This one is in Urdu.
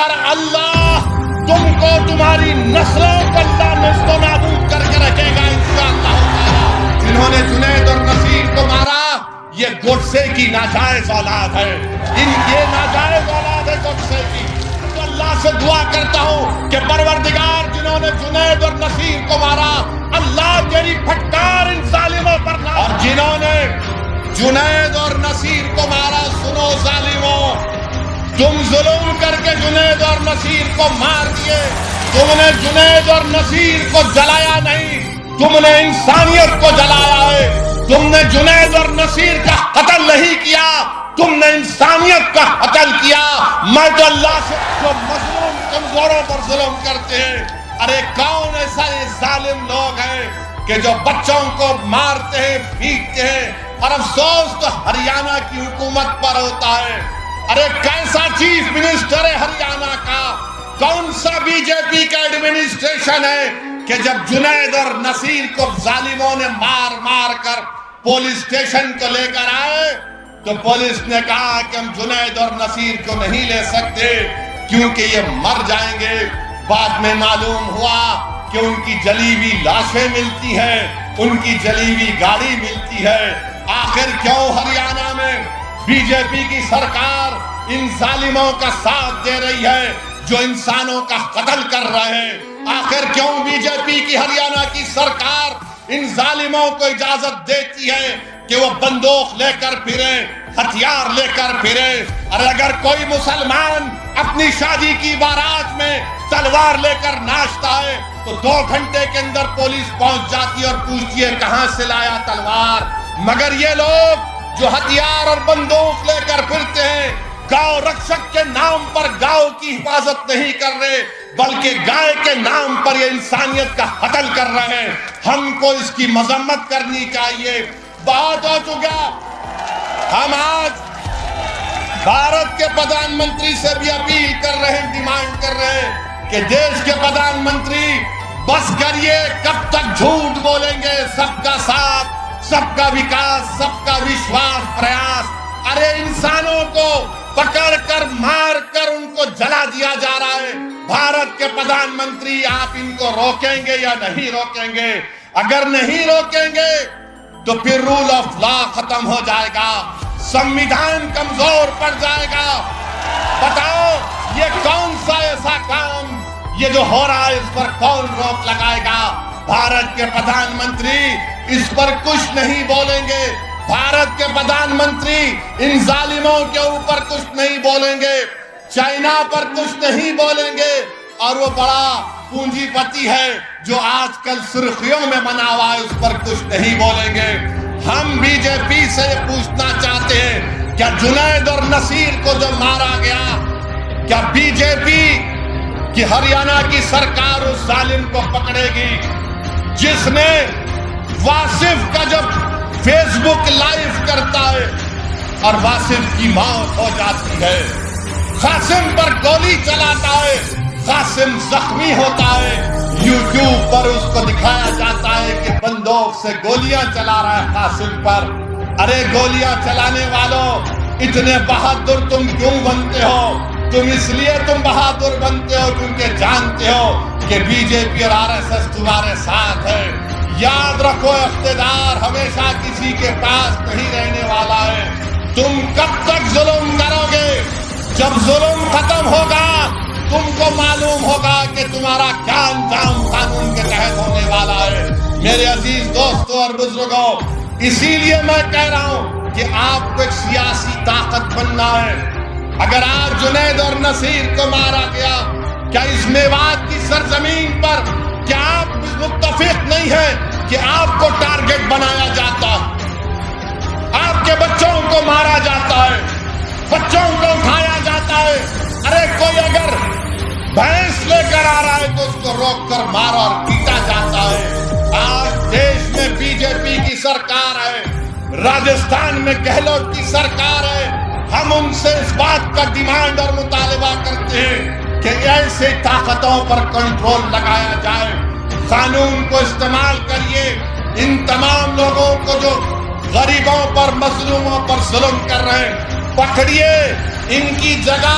کر اللہ تم کو تمہاری نسلوں کو اللہ نست و نابود کر کے رکھے گا انشاءاللہ تعالی۔ جنہوں نے جنید اور نصیر کو مارا یہ گوڈسے کی ناجائز اولاد ہے، یہ ناجائز اولاد ہے گوڈسے کی۔ تو اللہ سے دعا کرتا ہوں کہ پروردگار جنہوں نے جنید اور نصیر کو مارا اللہ تیری پھٹکار ان ظالموں پر نہ، اور جنہوں نے جنید اور نصیر کو مارا سنو ظالموں، تم ظلم کر کے جنید اور نصیر کو مار دیے، تم نے جنید اور نصیر کو جلایا نہیں، تم نے انسانیت کو جلایا ہے، تم نے جنید اور نصیر کا قتل نہیں کیا، تم نے انسانیت کا قتل کیا۔ میں تو اللہ سے جو مظلوم کمزوروں پر ظلم کرتے ہیں، ارے کون ایسا یہ ظالم لوگ ہیں کہ جو بچوں کو مارتے ہیں پیٹتے ہیں، اور افسوس تو ہریانہ کی حکومت پر ہوتا ہے۔ ارے کیسا چیف منسٹر ہے ہریانہ کا، کون سا بی جے پی کا ایڈمنسٹریشن ہے کہ جب جنید اور نصیر کو ظالموں نے مار مار کر پولیس اسٹیشن کو لے کر آئے تو پولیس نے کہا کہ ہم جنید اور نصیر کو نہیں لے سکتے کیونکہ یہ مر جائیں گے۔ بعد میں معلوم ہوا کہ ان کی جلی ہوئی لاشیں ملتی ہیں، ان کی جلی ہوئی گاڑی ملتی ہے۔ آخر کیوں ہریانہ میں بی جے پی کی سرکار ان ظالموں کا ساتھ دے رہی ہے جو انسانوں کا قتل کر رہے ہیں؟ آخر کیوں بی جے پی کی ہریانہ کی سرکار ان ظالموں کو اجازت دیتی ہے کہ وہ بندوق لے کر پھریں، ہتھیار لے کر پھریں؟ اور اگر کوئی مسلمان اپنی شادی کی بارات میں تلوار لے کر ناچتا ہے تو 2 گھنٹے کے اندر پولیس پہنچ جاتی ہے اور پوچھتی ہے کہاں سے لایا تلوار۔ مگر یہ لوگ جو ہتھیار اور بندوق لے کر پھرتے ہیں، گاؤں رکشک کے نام پر گاؤں کی حفاظت نہیں کر رہے بلکہ گائے کے نام پر یہ انسانیت کا قتل کر رہے ہیں۔ ہم کو اس کی مذمت کرنی چاہیے۔ بہت ہو چکا۔ ہم آج بھارت کے پردھان منتری سے بھی اپیل کر رہے ہیں، ڈیمانڈ کر رہے ہیں کہ دیش کے پردھان منتری بس کریے، کب تک جھوٹ بولیں گے؟ سب کا ساتھ، سب کا وکاس، سب کا وشواس پریاس۔ ارے انسانوں کو پکڑ کر مار کر ان کو جلا دیا جا رہا ہے۔ بھارت کے پردھان منتری آپ ان کو روکیں گے یا نہیں روکیں گے؟ اگر نہیں روکیں گے تو پھر رول آف لا ختم ہو جائے گا، سمویدھان کمزور پڑ جائے گا۔ بتاؤ یہ کون سا ایسا کام یہ جو ہو رہا ہے اس پر کون روک لگائے گا؟ بھارت کے پردھان منتری اس پر کچھ نہیں بولیں گے، بھارت کے پردھان منتری ان ظالموں کے اوپر کچھ نہیں بولیں گے، چائنا پر کچھ نہیں بولیں گے، اور وہ بڑا پونجی پتی ہے جو آج کل سرخیوں میں بنا ہوا ہے اس پر کچھ نہیں بولیں گے۔ ہم بی جے پی سے پوچھنا چاہتے ہیں کیا جنید اور نصیر کو جو مارا گیا، کیا بی جے پی کی ہریانہ کی سرکار اس ظالم کو پکڑے گی جس نے واصف کا جب فیس بک لائیو کرتا ہے اور واصف کی موت ہو جاتی ہے، قاسم پر گولی چلاتا ہے، قاسم زخمی ہوتا ہے، یوٹیوب پر اس کو دکھایا جاتا ہے کہ بندوق سے گولیاں چلا رہا ہے قاسم پر۔ ارے گولیاں چلانے والوں اتنے بہادر تم کیوں بنتے ہو؟ تم اس لیے بہادر بنتے ہو کیونکہ جانتے ہو کہ بی جے پی اور آر ایس ایس تمہارے ساتھ ہے۔ یاد رکھو اقتدار ہمیشہ کسی کے پاس نہیں رہنے والا ہے۔ تم کب تک ظلم کرو گے؟ جب ظلم ختم ہوگا تم کو معلوم ہوگا کہ تمہارا کیا انجام قانون کے تحت ہونے والا ہے۔ میرے عزیز دوستوں اور بزرگوں، اسی لیے میں کہہ رہا ہوں کہ آپ کو ایک سیاسی طاقت بننا ہے۔ اگر آج جنید اور نصیر کو مارا گیا، کیا اس میوات کی سرزمین پر کیا آپ متفق نہیں ہیں کہ آپ کو ٹارگٹ بنایا جاتا، آپ کے بچوں کو مارا جاتا ہے، بچوں کو اٹھایا جاتا ہے؟ ارے کوئی اگر بھینس لے کر آ رہا ہے تو اس کو روک کر مارا اور پیٹا جاتا ہے۔ آج دیش میں بی جے پی کی سرکار ہے، راجستھان میں گہلوٹ کی سرکار ہے۔ ہم ان سے اس بات کا ڈیمانڈ اور مطالبہ کرتے ہیں کہ ایسے طاقتوں پر کنٹرول لگایا جائے، قانون کو استعمال کریے، ان تمام لوگوں کو جو غریبوں پر، مظلوموں پر ظلم کر رہے ہیں پکڑیے، ان کی جگہ